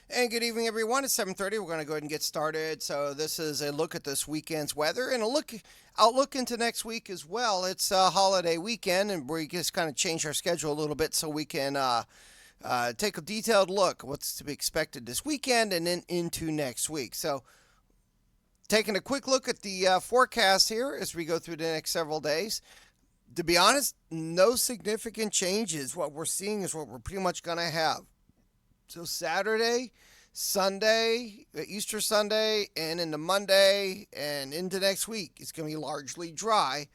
And good evening, everyone. It's 7:30. We're going to go ahead and get started. So this is a look at this weekend's weather and a outlook into next week as well. It's a holiday weekend, and we just kind of change our schedule a little bit so we can take a detailed look what's to be expected this weekend and then into next week. So taking a quick look at the forecast here as we go through the next several days. To be honest, no significant changes. What we're seeing is what we're pretty much going to have. So Saturday, Sunday, Easter Sunday, and into Monday and into next week, it's going to be largely dry.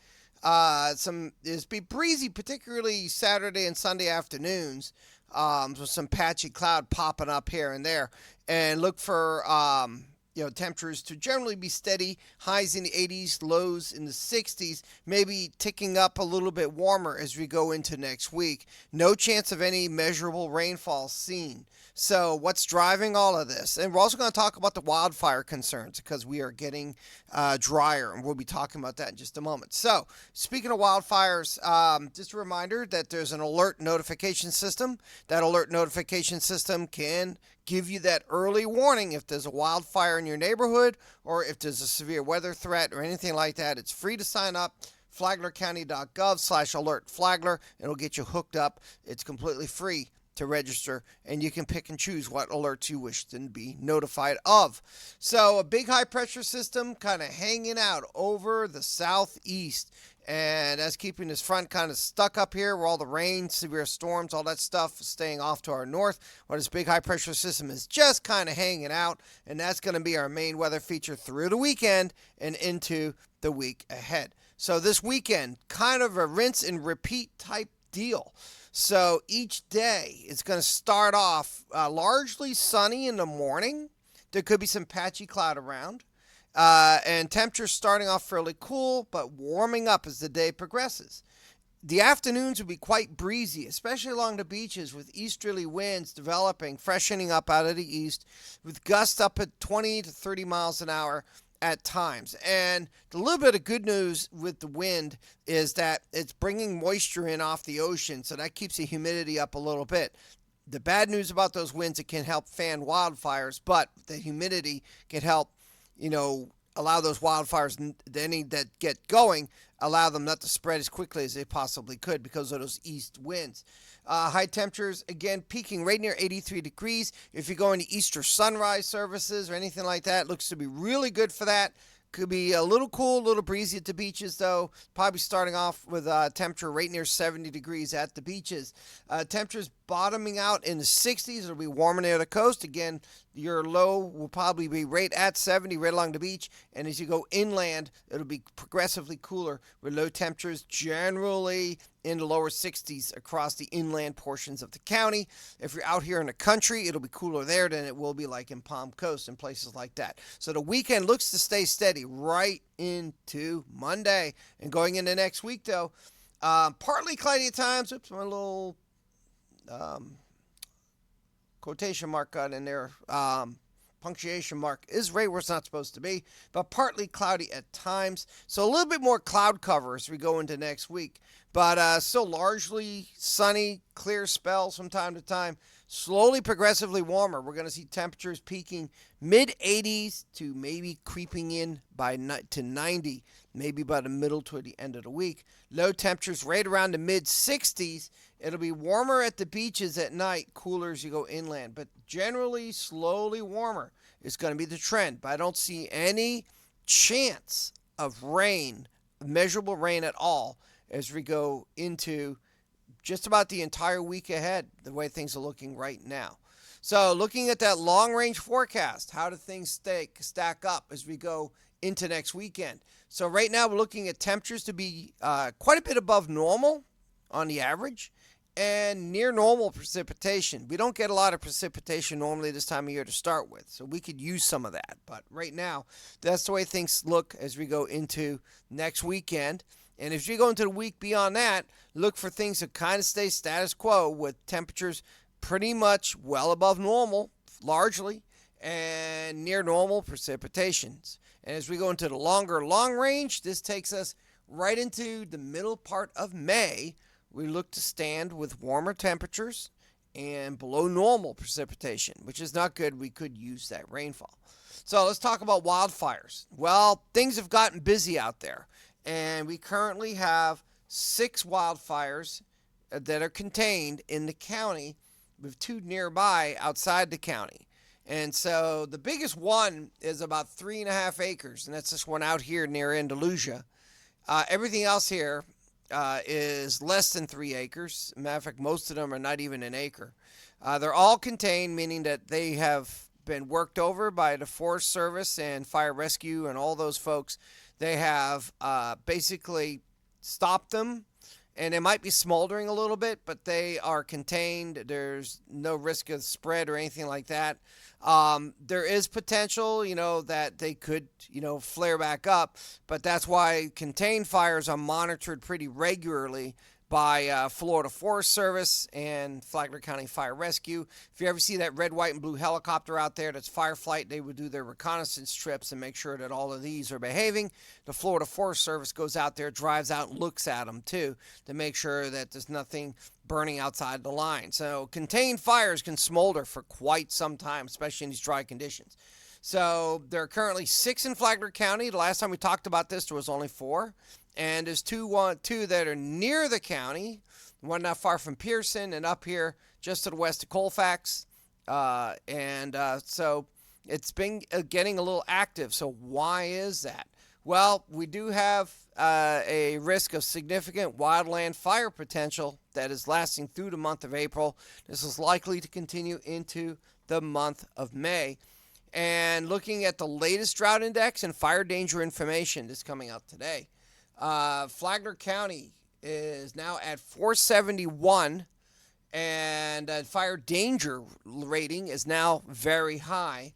It's be breezy, particularly Saturday and Sunday afternoons. So some patchy cloud popping up here and there, and look for temperatures to generally be steady, highs in the 80s, lows in the 60s, maybe ticking up a little bit warmer as we go into next week. No chance of any measurable rainfall seen. So, what's driving all of this? And we're also going to talk about the wildfire concerns because we are getting drier, and we'll be talking about that in just a moment. So, speaking of wildfires, just a reminder that there's an alert notification system. That alert notification system can give you that early warning if there's a wildfire in your neighborhood or if there's a severe weather threat or anything like that. It's free to sign up. FlaglerCounty.gov/alert Flagler. It'll get you hooked up. It's completely free to register, and you can pick and choose what alerts you wish to be notified of. So a big high pressure system kind of hanging out over the southeast, and that's keeping this front kind of stuck up here where all the rain, severe storms, all that stuff is staying off to our north, while this big high pressure system is just kind of hanging out, and that's going to be our main weather feature through the weekend and into the week ahead. So this weekend, kind of a rinse and repeat type deal. So each day it's going to start off largely sunny in the morning. There could be some patchy cloud around. And temperatures starting off fairly cool, but warming up as the day progresses. The afternoons will be quite breezy, especially along the beaches with easterly winds developing, freshening up out of the east, with gusts up at 20 to 30 miles an hour at times. And the little bit of good news with the wind is that it's bringing moisture in off the ocean, so that keeps the humidity up a little bit. The bad news about those winds, it can help fan wildfires, but the humidity can help, allow those wildfires, any that get going, allow them not to spread as quickly as they possibly could because of those east winds. High temperatures, again, peaking right near 83 degrees. If you're going to Easter sunrise services or anything like that, it looks to be really good for that. Could be a little cool, a little breezy at the beaches, though. Probably starting off with a temperature right near 70 degrees at the beaches. Temperatures bottoming out in the 60s. It'll be warmer near the coast. Again, your low will probably be right at 70 right along the beach. And as you go inland, it'll be progressively cooler with low temperatures generally in the lower 60s across the inland portions of the county. If you're out here in the country, it'll be cooler there than it will be like in Palm Coast and places like that. So the weekend looks to stay steady right into Monday. And going into next week, though, partly cloudy at times. Oops, my little quotation mark got in there. Punctuation mark is right where it's not supposed to be, but partly cloudy at times. So a little bit more cloud cover as we go into next week, but still largely sunny, clear spells from time to time. Slowly, progressively warmer. We're going to see temperatures peaking mid 80s to maybe creeping in to 90, maybe by the middle to the end of the week. Low temperatures right around the mid 60s. It'll be warmer at the beaches at night, cooler as you go inland, but generally slowly warmer is going to be the trend. But I don't see any chance of rain, measurable rain at all, as we go into just about the entire week ahead, the way things are looking right now. So looking at that long-range forecast, how do things stack up as we go into next weekend? So right now we're looking at temperatures to be quite a bit above normal on the average, and near normal precipitation. We don't get a lot of precipitation normally this time of year to start with, so we could use some of that. But right now, that's the way things look as we go into next weekend. And as we go into the week beyond that, look for things to kind of stay status quo with temperatures pretty much well above normal, largely, and near normal precipitations. And as we go into the longer long range, this takes us right into the middle part of May. We look to stand with warmer temperatures and below normal precipitation, which is not good. We could use that rainfall. So let's talk about wildfires. Well, things have gotten busy out there, and we currently have 6 wildfires that are contained in the county, with 2 nearby outside the county. And so the biggest one is about 3.5 acres, and that's this one out here near Andalusia. Everything else here is less than 3 acres. Matter of fact, most of them are not even an acre. They're all contained, meaning that they have been worked over by the Forest Service and Fire Rescue and all those folks. They have basically stopped them, and they might be smoldering a little bit, but they are contained. There's no risk of spread or anything like that. There is potential, that they could, flare back up, but that's why contained fires are monitored pretty regularly by Florida Forest Service and Flagler County Fire Rescue. If you ever see that red, white, and blue helicopter out there, that's Fireflight. They would do their reconnaissance trips and make sure that all of these are behaving. The Florida Forest Service goes out there, drives out, and looks at them too to make sure that there's nothing burning outside the line. So contained fires can smolder for quite some time, especially in these dry conditions. So there are currently 6 in Flagler County. The last time we talked about this, there was only 4. And there's two that are near the county, one not far from Pearson, and up here just to the west of Colfax. So it's been getting a little active. So why is that? Well, we do have a risk of significant wildland fire potential that is lasting through the month of April. This is likely to continue into the month of May. And looking at the latest drought index and fire danger information that's coming out today, Flagler County is now at 471, and fire danger rating is now very high.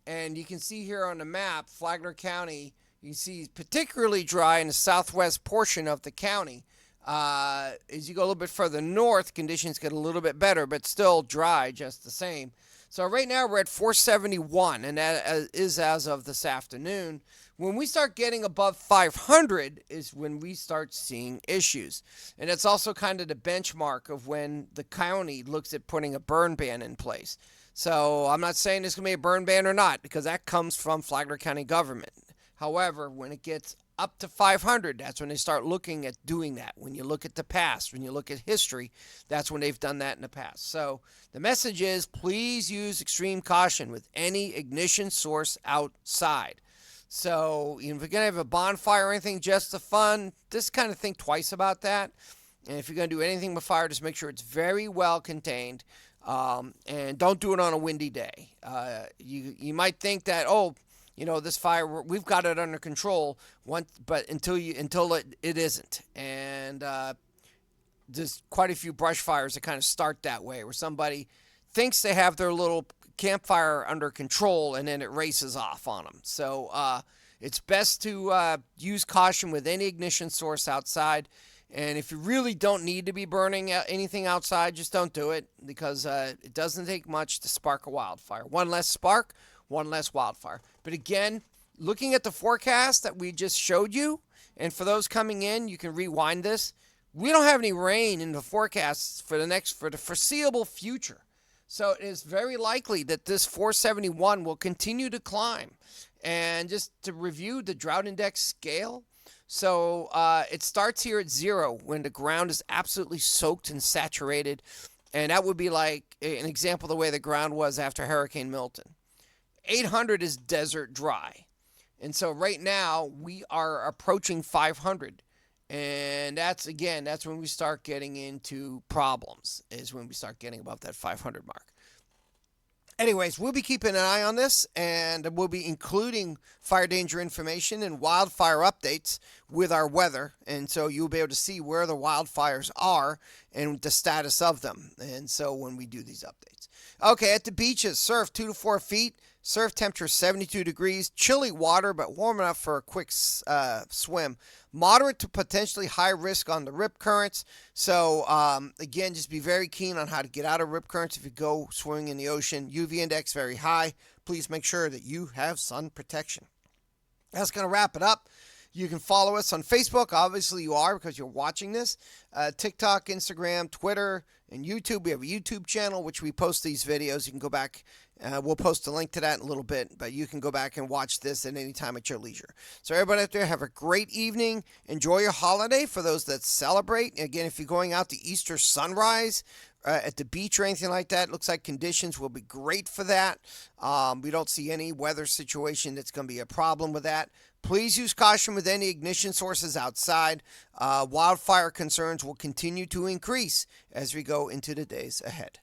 And you can see here on the map, Flagler County, you see particularly dry in the southwest portion of the county. As you go a little bit further north, conditions get a little bit better, but still dry just the same. So right now we're at 471, and that is as of this afternoon. When we start getting above 500 is when we start seeing issues. And it's also kind of the benchmark of when the county looks at putting a burn ban in place. So I'm not saying it's going to be a burn ban or not, because that comes from Flagler County government. However, when it gets up to 500, that's when they start looking at doing that. When you look at the past, when you look at history, that's when they've done that in the past. So the message is, please use extreme caution with any ignition source outside. So if you're going to have a bonfire or anything just for fun, just kind of think twice about that. And if you're going to do anything with fire, just make sure it's very well contained. And don't do it on a windy day. You might think that, this fire, we've got it under control, but until it isn't. And there's quite a few brush fires that kind of start that way, where somebody thinks they have their little campfire under control, and then it races off on them. So it's best to use caution with any ignition source outside. And if you really don't need to be burning anything outside, just don't do it, because it doesn't take much to spark a wildfire. One less spark, one less wildfire. But again, looking at the forecast that we just showed you, and for those coming in, you can rewind this. We don't have any rain in the forecasts for the foreseeable future. So it is very likely that this 471 will continue to climb. And just to review the drought index scale, so it starts here at 0 when the ground is absolutely soaked and saturated. And that would be like an example of the way the ground was after Hurricane Milton. 800 is desert dry. And so right now we are approaching 500. And that's when we start getting into problems, is when we start getting above that 500 mark. Anyways, we'll be keeping an eye on this, and we'll be including fire danger information and wildfire updates with our weather. And so you'll be able to see where the wildfires are and the status of them. And so when we do these updates. Okay, at the beaches, surf 2 to 4 feet. Surf temperature 72 degrees, chilly water, but warm enough for a quick swim. Moderate to potentially high risk on the rip currents. So, again, just be very keen on how to get out of rip currents if you go swimming in the ocean. UV index very high. Please make sure that you have sun protection. That's going to wrap it up. You can follow us on Facebook. Obviously, you are because you're watching this. TikTok, Instagram, Twitter, and YouTube. We have a YouTube channel which we post these videos. You can go back. We'll post a link to that in a little bit, but you can go back and watch this at any time at your leisure. So everybody out there, have a great evening. Enjoy your holiday for those that celebrate. Again, if you're going out to Easter sunrise at the beach or anything like that, it looks like conditions will be great for that. We don't see any weather situation that's going to be a problem with that. Please use caution with any ignition sources outside. Wildfire concerns will continue to increase as we go into the days ahead.